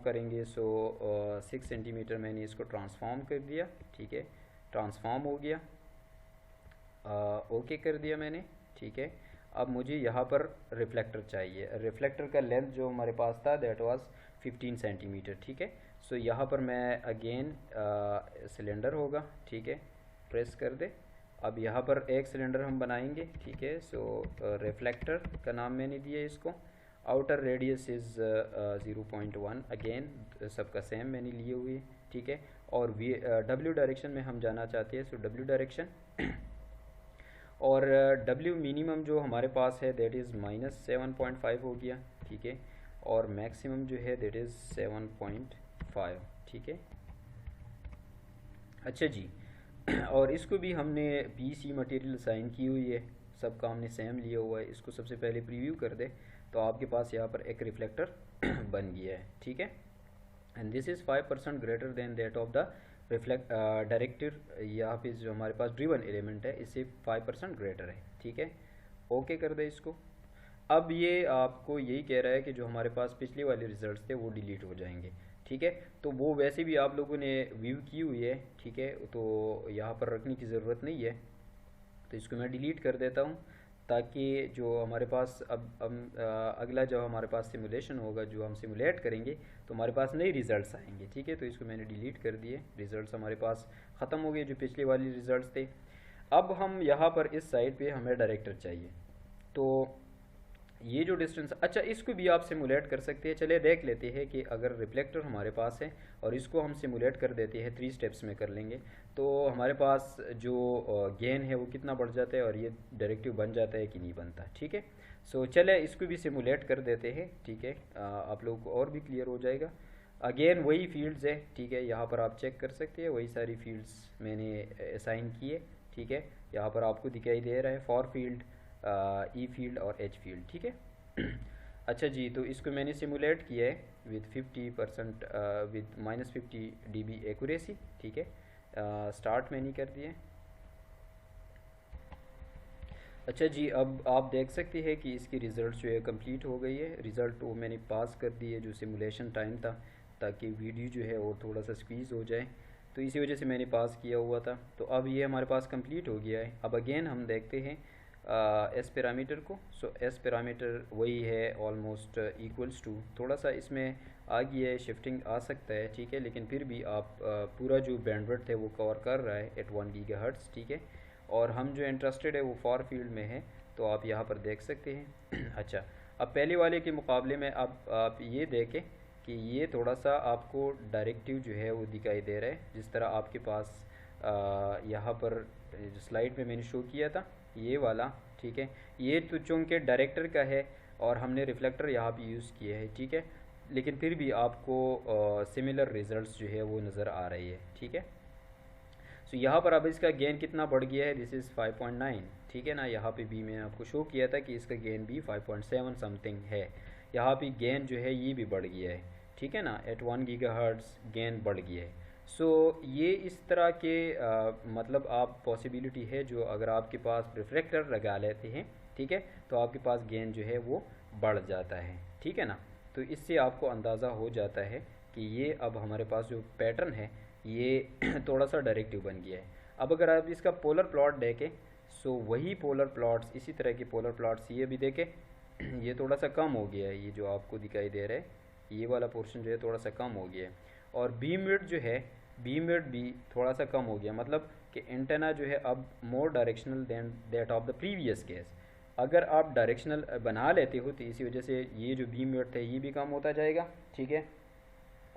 करेंगे। सो 6 सेंटीमीटर मैंने इसको ट्रांसफॉर्म कर दिया, ठीक है, ट्रांसफॉर्म हो गया, ओके कर दिया मैंने, ठीक है। अब मुझे यहाँ पर रिफ्लेक्टर चाहिए। रिफ्लेक्टर का लेंथ जो हमारे पास था दैट वाज 15 सेंटीमीटर, ठीक है। सो यहाँ पर मैं अगेन सिलेंडर होगा, ठीक है, प्रेस कर दे। अब यहाँ पर एक सिलेंडर हम बनाएंगे, ठीक है। सो रिफ्लेक्टर का नाम मैंने दिया इसको। आउटर रेडियस इज़ 0.1, अगेन सबका सेम मैंने लिए हुए, ठीक है। और डब्ल्यू डायरेक्शन में हम जाना चाहते हैं, सो डब्ल्यू डायरेक्शन और डब्ल्यू मिनिमम जो हमारे पास है दैट इज़ -7.5 हो गया, ठीक है। और मैक्सिमम जो है दैट इज़ 7.5, ठीक है। अच्छा जी और इसको भी हमने पीसी मटेरियल असाइन की हुई है, सबका हमने सेम लिया हुआ है। इसको सबसे पहले प्रीव्यू कर दे तो आपके पास यहाँ पर एक रिफ्लेक्टर बन गया है, ठीक है। And this is 5% greater than that of the reflect directive. यहाँ पे जो हमारे पास ड्रिवन एलिमेंट है इससे 5% ग्रेटर है, ठीक है। ओके कर दे इसको। अब ये आपको यही कह रहा है कि जो हमारे पास पिछले वाले रिजल्ट्स थे वो डिलीट हो जाएंगे, ठीक है। तो वो वैसे भी आप लोगों ने व्यू की हुई है, ठीक है, तो यहाँ पर रखने की ज़रूरत नहीं है। तो इसको मैं डिलीट कर देता हूँ ताकि जो हमारे पास अब अगला जो हमारे पास सिमुलेशन होगा, जो हम सिमुलेट करेंगे तो हमारे पास नए रिज़ल्ट्स आएंगे, ठीक है। तो इसको मैंने डिलीट कर दिए, रिज़ल्ट्स हमारे पास ख़त्म हो गए जो पिछले वाले रिज़ल्ट्स थे। अब हम यहाँ पर इस साइड पे हमें डायरेक्टर चाहिए, तो ये जो डिस्टेंस, अच्छा इसको भी आप सिमुलेट कर सकते हैं। चलिए देख लेते हैं कि अगर रिफ्लेक्टर हमारे पास है और इसको हम सिमुलेट कर देते हैं, 3 स्टेप्स में कर लेंगे, तो हमारे पास जो गेन है वो कितना बढ़ जाता है और ये डायरेक्टिव बन जाता है कि नहीं बनता, ठीक है। सो चले इसको भी सिमुलेट कर देते हैं, ठीक है। आप लोगों को और भी क्लियर हो जाएगा। अगेन वही फील्ड्स है, ठीक है, यहाँ पर आप चेक कर सकते हैं, वही सारी फील्ड्स मैंने असाइन किए, ठीक है। यहाँ पर आपको दिखाई दे रहा है फॉर फील्ड, ई फील्ड और एच फील्ड, ठीक है। अच्छा जी, तो इसको मैंने सिमुलेट किया है विद 50% विद -50 dB एक्यूरेसी, ठीक है। स्टार्ट मैंने कर दिए। अच्छा जी, अब आप देख सकते हैं कि इसकी रिज़ल्ट जो है कंप्लीट हो गई है। रिज़ल्ट वो मैंने पास कर दिए जो सिमुलेशन टाइम था, ताकि वीडियो जो है और थोड़ा सा स्क्वीज़ हो जाए, तो इसी वजह से मैंने पास किया हुआ था। तो अब ये हमारे पास कंप्लीट हो गया है। अब अगेन हम देखते हैं एस पैरामीटर को। सो एस पैरामीटर वही है ऑलमोस्ट इक्वल्स टू, थोड़ा सा इसमें आ गया है, शिफ्टिंग आ सकता है, ठीक है, लेकिन फिर भी आप पूरा जो बैंडविड्थ है वो कवर कर रहा है एट 1 गीगाहर्ट्ज़, ठीक है। और हम जो इंटरेस्टेड है वो फॉर फील्ड में है, तो आप यहाँ पर देख सकते हैं। अच्छा, अब पहले वाले के मुकाबले में अब आप ये देखें कि ये थोड़ा सा आपको डायरेक्टिव जो है वो दिखाई दे रहा है, जिस तरह आपके पास यहाँ पर स्लाइड में मैंने शो किया था ये वाला, ठीक है। ये तो चूँकि डायरेक्टर का है और हमने रिफ्लेक्टर यहाँ पे यूज़ किए है, ठीक है, लेकिन फिर भी आपको सिमिलर रिजल्ट्स जो है वो नज़र आ रही है, ठीक है। सो यहाँ पर अब इसका गेन कितना बढ़ गया है, दिस इज़ 5.9, ठीक है ना। यहाँ पे भी मैंने आपको शो किया था कि इसका गेन भी 5.7 समथिंग है। यहाँ पे गेन जो है ये भी बढ़ गया है, ठीक है ना, एट 1 गीगाहर्ट्ज़ गेन बढ़ गया है। सो ये इस तरह के मतलब आप पॉसिबिलिटी है जो अगर आपके पास रिफ्लेक्टर लगा लेते हैं, ठीक है, तो आपके पास गेन जो है वो बढ़ जाता है, ठीक है ना। तो इससे आपको अंदाज़ा हो जाता है कि ये अब हमारे पास जो पैटर्न है ये थोड़ा सा डायरेक्टिव बन गया है। अब अगर आप इसका पोलर प्लॉट देखें, सो वही पोलर प्लॉट्स, इसी तरह के पोलर प्लॉट्स ये भी देखें, ये थोड़ा सा कम हो गया है, ये जो आपको दिखाई दे रहा है ये वाला पोर्शन जो है थोड़ा सा कम हो गया है। और बीम विड्थ जो है, बीम विड्थ भी थोड़ा सा कम हो गया, मतलब कि एंटेना जो है अब more directional than that of the previous case. अगर आप डायरेक्शनल बना लेते हो तो इसी वजह से ये जो बीम विड्थ है ये भी कम होता जाएगा, ठीक है।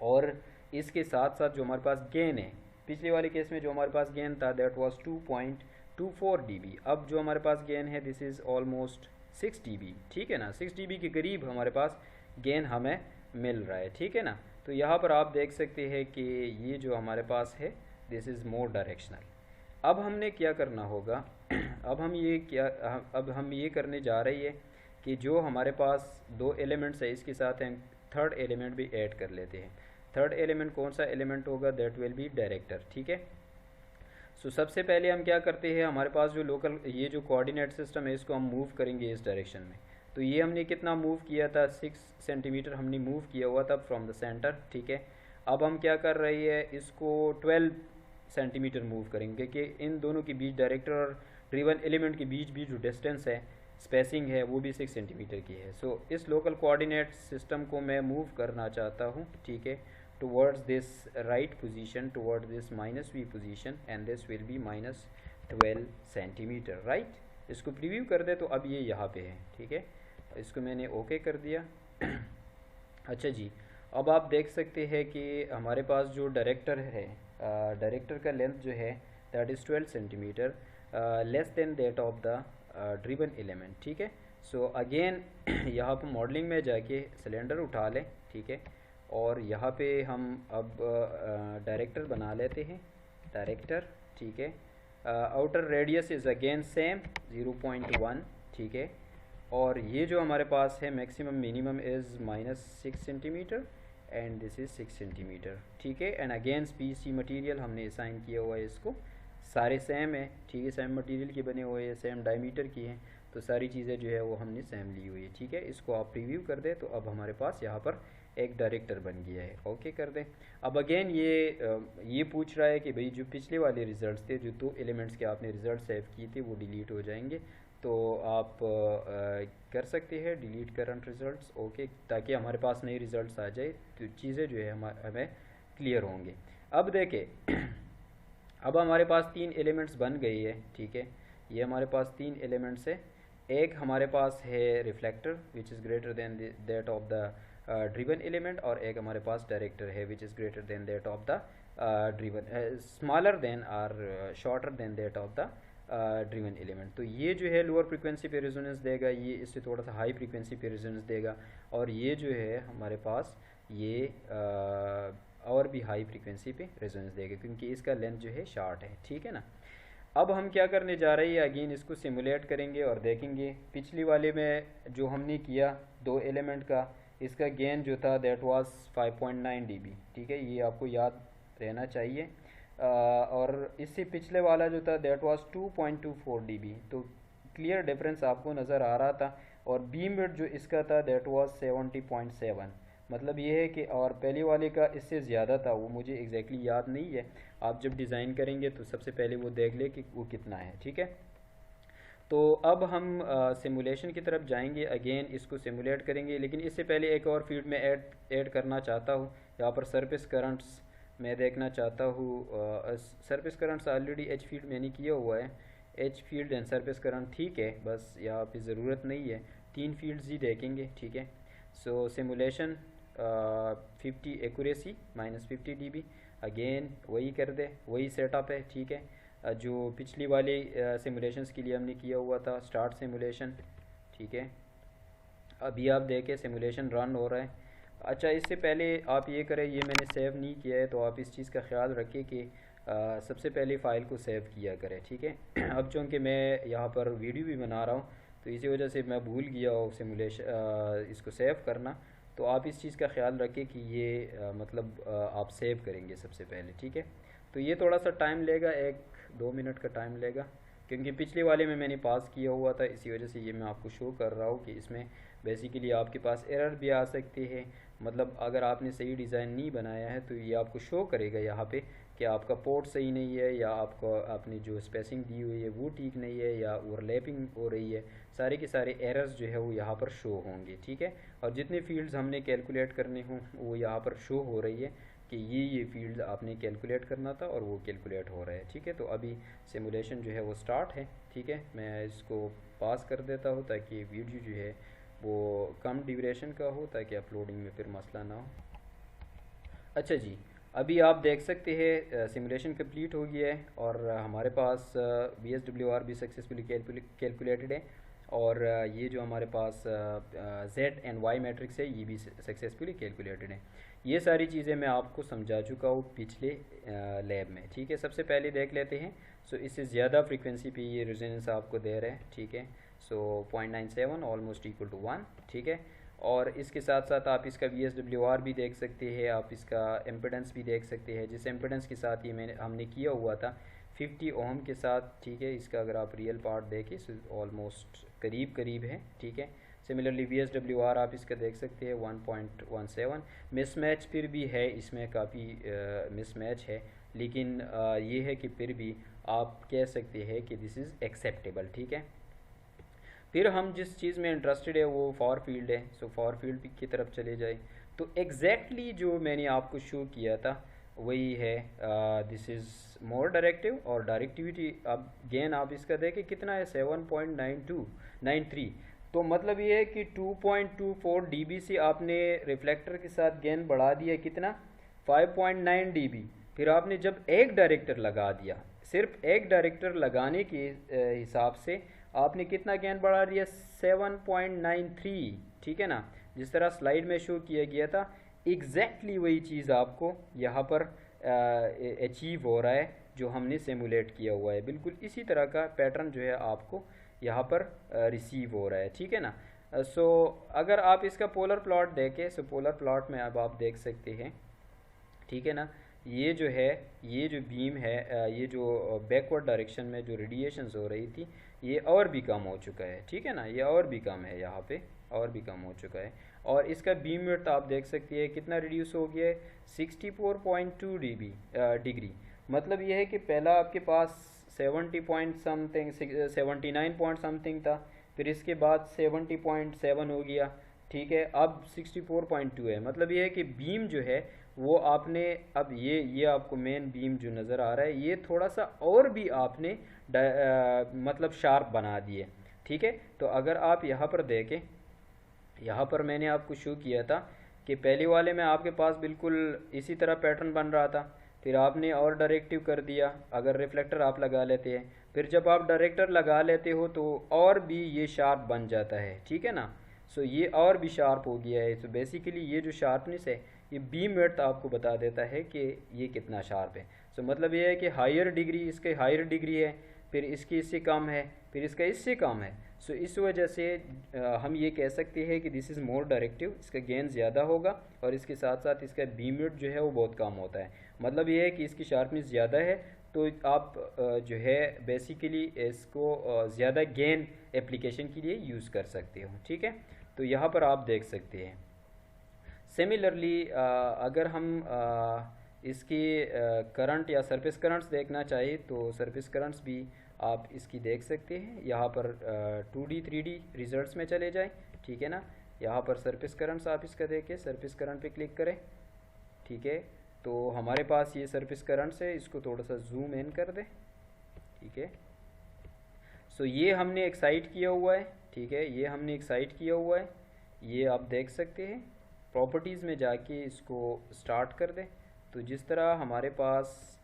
और इसके साथ साथ जो हमारे पास गेन है, पिछले वाले केस में जो हमारे पास गेन था दैट वाज 2.24 dB, अब जो हमारे पास गेन है दिस इज़ ऑलमोस्ट 6 dB, ठीक है ना। 6 dB के करीब हमारे पास गेन हमें मिल रहा है, ठीक है ना। तो यहाँ पर आप देख सकते हैं कि ये जो हमारे पास है दिस इज़ मोर डायरेक्शनल। अब हमने क्या करना होगा अब हम ये करने जा रही है कि जो हमारे पास 2 एलिमेंट्स है इसके साथ हम थर्ड एलिमेंट भी ऐड कर लेते हैं। थर्ड एलिमेंट कौन सा एलिमेंट होगा, दैट विल बी डायरेक्टर, ठीक है। सो सबसे पहले हम क्या करते हैं, हमारे पास जो लोकल ये जो कोऑर्डिनेट सिस्टम है इसको हम मूव करेंगे इस डायरेक्शन में। तो ये हमने कितना मूव किया था, 6 सेंटीमीटर हमने मूव किया हुआ था फ्रॉम द सेंटर, ठीक है। अब हम क्या कर रही है, इसको 12 सेंटीमीटर मूव करेंगे कि इन दोनों के बीच, डायरेक्टर और ड्रिवन एलिमेंट के बीच भी जो डिस्टेंस है, स्पेसिंग है, वो भी 6 सेंटीमीटर की है। सो इस लोकल कोऑर्डिनेट सिस्टम को मैं मूव करना चाहता हूँ, ठीक है, towards this right position, towards this -v position, and this will be -12 centimetre, right. इसको प्रीव्यू कर दे तो अब ये यहाँ पे है, ठीक है। इसको मैंने ओके कर दिया। अच्छा जी, अब आप देख सकते हैं कि हमारे पास जो डायरेक्टर है, डायरेक्टर का लेंथ जो है that is 12 centimetre, less than that of the driven element, ठीक है। सो अगेन यहाँ पर मॉडलिंग में जाके सिलेंडर उठा लें, ठीक है, और यहाँ पे हम अब डायरेक्टर बना लेते हैं, डायरेक्टर, ठीक है। Outer radius is again same 0.1, ठीक है। और ये जो हमारे पास है maximum minimum is -6 centimetre and this is 6 centimetre, ठीक है। एंड अगेन पीसी मटेरियल हमने असाइन किया हुआ है इसको, सारे सेम है, ठीक है, सेम मटेरियल के बने हुए हैं, सेम डायमीटर की हैं, तो सारी चीज़ें जो है वो हमने सेम ली हुई है, ठीक है। इसको आप प्रीव्यू कर दें तो अब हमारे पास यहाँ पर एक डायरेक्टर बन गया है, ओके कर दें। अब अगेन ये पूछ रहा है कि भाई जो पिछले वाले रिज़ल्ट्स थे, जो 2 एलिमेंट्स के आपने रिज़ल्ट सेव किए थे वो डिलीट हो जाएंगे, तो आप कर सकते हैं डिलीट करंट रिज़ल्ट्स, ओके, ताकि हमारे पास नए रिज़ल्ट्स आ जाए, तो चीज़ें जो है हमें क्लियर होंगे। अब देखें अब हमारे पास 3 एलिमेंट्स बन गई है, ठीक है। ये हमारे पास 3 एलिमेंट्स है। एक हमारे पास है reflector which is greater than that of the driven element, और एक हमारे पास डायरेक्टर है which is greater than that of the driven, smaller than और shorter than that of the driven element. तो ये जो है लोअर फ्रीक्वेंसी पे रेजोनेंस देगा, ये इससे थोड़ा सा हाई फ्रीक्वेंसी पे रेजोनेंस देगा, और ये जो है हमारे पास ये और भी हाई फ्रीक्वेंसी पे रेजोनेंस देगा, क्योंकि इसका लेंथ जो है शॉर्ट है, ठीक है ना। अब हम क्या करने जा रहे हैं, अगेन इसको सिमुलेट करेंगे और देखेंगे पिछली वाले में जो हमने किया 2 एलिमेंट का, इसका गेन जो था दैट वाज 5.9 dB, ठीक है, ये आपको याद रहना चाहिए। और इससे पिछले वाला जो था दैट वाज 2.24 dB, तो क्लियर डिफरेंस आपको नज़र आ रहा था। और बीम विड्थ जो इसका था दैट वाज 70.7, मतलब ये है कि, और पहले वाले का इससे ज़्यादा था, वो मुझे एग्जैक्टली याद नहीं है, आप जब डिज़ाइन करेंगे तो सबसे पहले वो देख ले कि वो कितना है, ठीक है। तो अब हम सिमुलेशन की तरफ जाएंगे, अगेन इसको सिमुलेट करेंगे, लेकिन इससे पहले एक और फील्ड में ऐड करना चाहता हूँ। यहाँ पर सरफेस करंट्स मैं देखना चाहता हूँ, surface currents already H field मैंने किया हुआ है, H field and surface current, ठीक है, बस यहाँ पे ज़रूरत नहीं है, 3 फील्ड्स ही देखेंगे, ठीक है। सो सिमुलेशन 50 एक्यूरेसी -50 dB, अगेन वही कर दे, वही सेटअप है, ठीक है, जो पिछली वाली सिमुलेशंस के लिए हमने किया हुआ था, स्टार्ट सिमुलेशन, ठीक है। अभी आप देखें सिमुलेशन रन हो रहा है। अच्छा, इससे पहले आप ये करें, ये मैंने सेव नहीं किया है, तो आप इस चीज़ का ख्याल रखें कि सबसे पहले फ़ाइल को सेव किया करें, ठीक है। अब चूँकि मैं यहाँ पर वीडियो भी बना रहा हूँ, तो इसी वजह से मैं भूल गया हूँ सिमुलेशन इसको सेव करना, तो आप इस चीज़ का ख्याल रखें कि ये मतलब आप सेव करेंगे सबसे पहले, ठीक है। तो ये थोड़ा सा टाइम लेगा, 1-2 मिनट का टाइम लेगा, क्योंकि पिछले वाले में मैंने पास किया हुआ था, इसी वजह से ये मैं आपको शो कर रहा हूँ कि इसमें बेसिकली आपके पास एरर भी आ सकती है, मतलब अगर आपने सही डिज़ाइन नहीं बनाया है तो ये आपको शो करेगा यहाँ पे कि आपका पोर्ट सही नहीं है, या आपने जो स्पेसिंग दी हुई है वो ठीक नहीं है, या ओवरलैपिंग हो रही है, सारे के सारे एरर्स जो है वो यहाँ पर शो होंगे, ठीक है। और जितने फील्ड्स हमने कैलकुलेट करने हों वो यहाँ पर शो हो रही है कि ये फील्ड आपने कैलकुलेट करना था और वो कैलकुलेट हो रहा है, ठीक है। तो अभी सिमुलेशन जो है वो स्टार्ट है, ठीक है। मैं इसको पास कर देता हूँ ताकि वीडियो जो है वो कम ड्यूरेशन का हो, ताकि अपलोडिंग में फिर मसला ना हो। अच्छा जी, अभी आप देख सकते हैं सिमुलेशन कंप्लीट हो गया है, और हमारे पास VSWR भी सक्सेसफुली कैलकुलेटेड है, और ये जो हमारे पास Z एंड Y मैट्रिक्स है ये भी सक्सेसफुली कैलकुलेटेड है। ये सारी चीज़ें मैं आपको समझा चुका हूँ पिछले लैब में, ठीक है। सबसे पहले देख लेते हैं। सो इससे ज़्यादा फ्रीक्वेंसी पे ये रेजोनेंस आपको दे रहे हैं, ठीक है। सो 0.97 ऑलमोस्ट इक्वल टू 1, ठीक है। और इसके साथ साथ आप इसका VSWR भी देख सकते हैं, आप इसका एम्पिडेंस भी देख सकते हैं, जिस एम्पिडेंस के साथ ये हमने किया हुआ था 50 ओम के साथ, ठीक है। इसका अगर आप रियल पार्ट देखें ऑलमोस्ट करीब करीब है, ठीक है, सिमिलरली VSWR आप इसका देख सकते हैं 1.17। मिसमैच फिर भी है, इसमें काफ़ी मिसमैच है, लेकिन ये है कि फिर भी आप कह सकते हैं कि दिस इज़ एक्सेप्टेबल, ठीक है। फिर हम जिस चीज़ में इंटरेस्टेड है वो फार फील्ड है, सो फार फील्ड की तरफ चले जाए तो एग्जैक्टली जो मैंने आपको शो किया था वही है, दिस इज़ मोर डायरेक्टिव। और डायरेक्टिविटी अब गेन आप इसका देखें कितना है, 7.9293। तो मतलब ये है कि 2.24 dB से आपने रिफ्लेक्टर के साथ गेन बढ़ा दिया कितना, 5.9 dB। फिर आपने जब एक डायरेक्टर लगा दिया, सिर्फ एक डायरेक्टर लगाने के हिसाब से आपने कितना गेन बढ़ा दिया, 7.93, ठीक है ना, जिस तरह स्लाइड में शो किया गया था। एग्जैक्टली वही चीज़ आपको यहाँ पर अचीव हो रहा है जो हमने सिमुलेट किया हुआ है, बिल्कुल इसी तरह का पैटर्न जो है आपको यहाँ पर रिसीव हो रहा है, ठीक है ना। सो अगर आप इसका पोलर प्लॉट देखें, सो पोलर प्लॉट में अब आप देख सकते हैं, ठीक है ना, ये जो है, ये जो बीम है, ये जो बैकवर्ड डायरेक्शन में जो रेडिएशंस हो रही थी ये और भी कम हो चुका है, ठीक है ना, ये और भी कम है, यहाँ पे और भी कम हो चुका है। और इसका बीम विड्थ आप देख सकते हैं कितना रिड्यूस हो गया है, 64.2 डिग्री। मतलब ये है कि पहला आपके पास 70 पॉइंट समथिंग, 79 पॉइंट समथिंग था, फिर इसके बाद 70.7 हो गया, ठीक है, अब 64.2 है। मतलब ये है कि बीम जो है वो आपने, अब ये आपको मेन बीम जो नज़र आ रहा है ये थोड़ा सा और भी आपने मतलब शार्प बना दिए, ठीक है। तो अगर आप यहाँ पर देखें, यहाँ पर मैंने आपको शो किया था कि पहले वाले में आपके पास बिल्कुल इसी तरह पैटर्न बन रहा था, फिर आपने और डायरेक्टिव कर दिया अगर रिफ्लेक्टर आप लगा लेते हैं, फिर जब आप डायरेक्टर लगा लेते हो तो और भी ये शार्प बन जाता है, ठीक है ना। सो ये और भी शार्प हो गया है। सो बेसिकली ये जो शार्पनेस है ये बीम विड्थ आपको बता देता है कि ये कितना शार्प है। सो मतलब ये है कि हायर डिग्री, इसके हायर डिग्री है, फिर इसकी इससे कम है, फिर इसका इससे कम है। सो इस वजह से हम ये कह सकते हैं कि दिस इज़ मोर डायरेक्टिव, इसका गेन ज़्यादा होगा और इसके साथ साथ इसका बीम विड्थ जो है वो बहुत कम होता है। मतलब ये है कि इसकी शार्पनेस ज़्यादा है, तो आप जो है बेसिकली इसको ज़्यादा गेन एप्लीकेशन के लिए यूज़ कर सकते हो, ठीक है। तो यहाँ पर आप देख सकते हैं। सिमिलरली अगर हम इसकी करंट या सरफेस करंट्स देखना चाहिए तो सरफेस करंट्स भी आप इसकी देख सकते हैं। यहाँ पर 2D 3D रिजल्ट्स में चले जाएं, ठीक है ना। यहाँ पर सरफेस करंट्स आप इसका देखें, सरफेस करंट पे क्लिक करें, ठीक है। तो हमारे पास ये सरफेस करंट्स है, इसको थोड़ा सा जूम इन कर दें, ठीक है। सो ये हमने एक्साइट किया हुआ है, ठीक है, ये हमने एक्साइट किया हुआ है, ये आप देख सकते हैं। प्रॉपर्टीज़ में जाके इसको स्टार्ट कर दें तो जिस तरह हमारे पास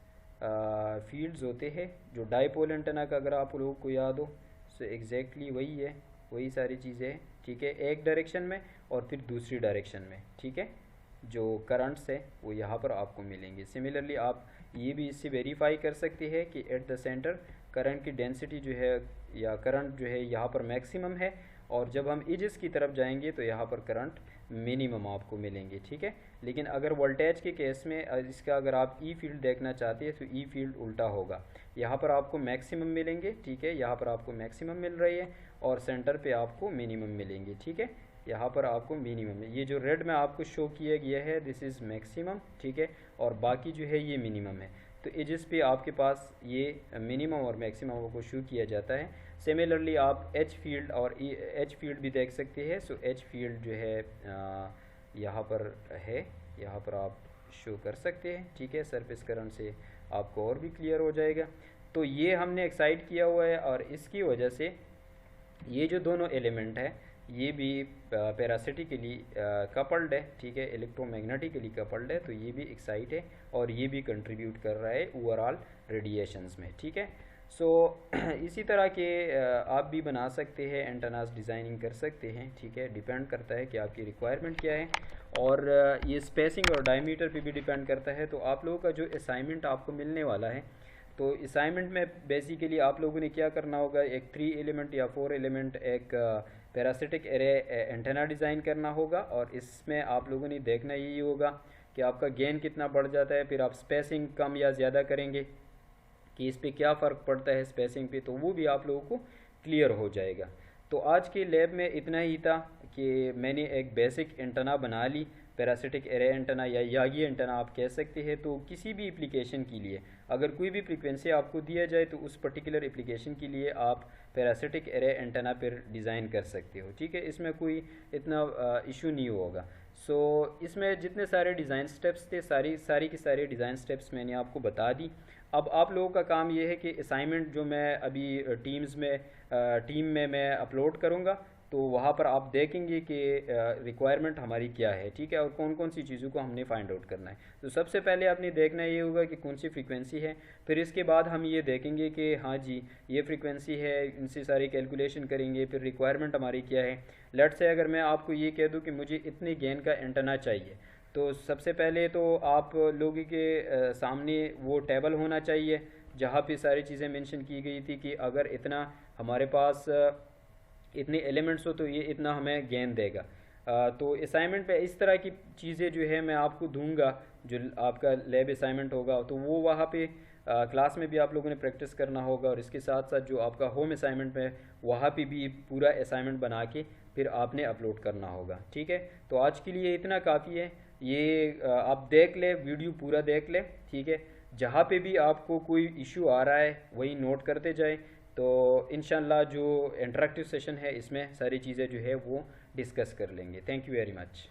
फील्ड्स होते हैं जो डाईपोल एंटेना का अगर आप लोगों को याद हो, सो एग्जैक्टली वही है, वही सारी चीज़ें हैं, ठीक है, एक डायरेक्शन में और फिर दूसरी डायरेक्शन में, ठीक है। जो करंट्स है वो यहाँ पर आपको मिलेंगे। सिमिलरली आप ये भी इससे वेरीफाई कर सकते हैं कि एट द सेंटर करंट की डेंसिटी जो है या करंट जो है यहाँ पर मैक्सिमम है, और जब हम एजेस की तरफ जाएंगे तो यहाँ पर करंट मिनिमम आपको मिलेंगे, ठीक है। लेकिन अगर वोल्टेज के केस में इसका अगर आप ई फील्ड देखना चाहते हैं तो ई फील्ड उल्टा होगा, यहाँ पर आपको मैक्सिमम मिलेंगे, ठीक है, यहाँ पर आपको मैक्सिमम मिल रही है और सेंटर पे आपको मिनिमम मिलेंगे, ठीक है। यहाँ पर आपको मिनिमम है, ये जो रेड में आपको शो किया गया है दिस इज़ मैक्सिमम, ठीक है, और बाकी जो है ये मिनिमम है। तो एजेस पे आपके पास ये मिनिमम और मैक्सिमम को शो किया जाता है। सिमिलरली आप एच फील्ड और एच फील्ड भी देख सकते हैं। सो एच फील्ड जो है यहाँ पर है, यहाँ पर आप शो कर सकते हैं, ठीक है, सरफेस करंट से आपको और भी क्लियर हो जाएगा। तो ये हमने एक्साइट किया हुआ है और इसकी वजह से ये जो दोनों एलिमेंट है ये भी पैरासिटिकली कपल्ड है, ठीक है, इलेक्ट्रोमैग्नेटिकली कपल्ड है, तो ये भी एक्साइट है और ये भी कंट्रीब्यूट कर रहा है ओवरऑल रेडिएशंस में, ठीक है। सो इसी तरह के आप भी बना सकते हैं, एंटेनास डिज़ाइनिंग कर सकते हैं, ठीक है, डिपेंड करता है कि आपकी रिक्वायरमेंट क्या है और ये स्पेसिंग और डायमीटर पे भी डिपेंड करता है। तो आप लोगों का जो असाइनमेंट आपको मिलने वाला है, तो असाइनमेंट में बेसिकली आप लोगों ने क्या करना होगा, एक 3 एलिमेंट या 4 एलिमेंट एक पैरासिटिक एरे एंटेना डिज़ाइन करना होगा और इसमें आप लोगों ने देखना यही होगा कि आपका गेन कितना बढ़ जाता है, फिर आप स्पेसिंग कम या ज़्यादा करेंगे कि इस पर क्या फ़र्क पड़ता है स्पेसिंग पे, तो वो भी आप लोगों को क्लियर हो जाएगा। तो आज के लैब में इतना ही था कि मैंने एक बेसिक एंटेना बना ली, पैरासिटिक एरे एंटेना या यागी एंटेना आप कह सकते हैं। तो किसी भी एप्लीकेशन के लिए अगर कोई भी फ्रीक्वेंसी आपको दिया जाए तो उस पर्टिकुलर एप्लीकेशन के लिए आप पैरासिटिक एरे एंटेना पर डिज़ाइन कर सकते हो, ठीक है। इसमें कोई इतना इशू नहीं होगा। सो इसमें जितने सारे डिज़ाइन स्टेप्स थे सारी की सारी डिज़ाइन स्टेप्स मैंने आपको बता दी। अब आप लोगों का काम ये है कि असाइनमेंट जो मैं अभी टीम में मैं अपलोड करूँगा, तो वहाँ पर आप देखेंगे कि रिक्वायरमेंट हमारी क्या है, ठीक है, और कौन कौन सी चीज़ों को हमने फाइंड आउट करना है। तो सबसे पहले आपने देखना ये होगा कि कौन सी फ्रीक्वेंसी है, फिर इसके बाद हम ये देखेंगे कि हाँ जी ये फ्रीक्वेंसी है, इनसे सारी कैलकुलेशन करेंगे, फिर रिक्वायरमेंट हमारी क्या है। लेट से अगर मैं आपको ये कह दूँ कि मुझे इतने गेन का एंटेना चाहिए, तो सबसे पहले तो आप लोगों के सामने वो टेबल होना चाहिए जहाँ पे सारी चीज़ें मेंशन की गई थी कि अगर इतना हमारे पास इतने एलिमेंट्स हो तो ये इतना हमें गेन देगा। तो असाइनमेंट पे इस तरह की चीज़ें जो है मैं आपको दूंगा, जो आपका लैब असाइनमेंट होगा तो वो वहाँ पे क्लास में भी आप लोगों ने प्रैक्टिस करना होगा, और इसके साथ साथ जो आपका होम असाइनमेंट है वहाँ पे भी पूरा असाइनमेंट बना के फिर आपने अपलोड करना होगा, ठीक है। तो आज के लिए इतना काफ़ी है। ये आप देख ले, वीडियो पूरा देख ले, ठीक है। जहाँ पे भी आपको कोई इशू आ रहा है वही नोट करते जाए, तो इंशाल्लाह जो इंटरेक्टिव सेशन है इसमें सारी चीज़ें जो है वो डिस्कस कर लेंगे। Thank you very much.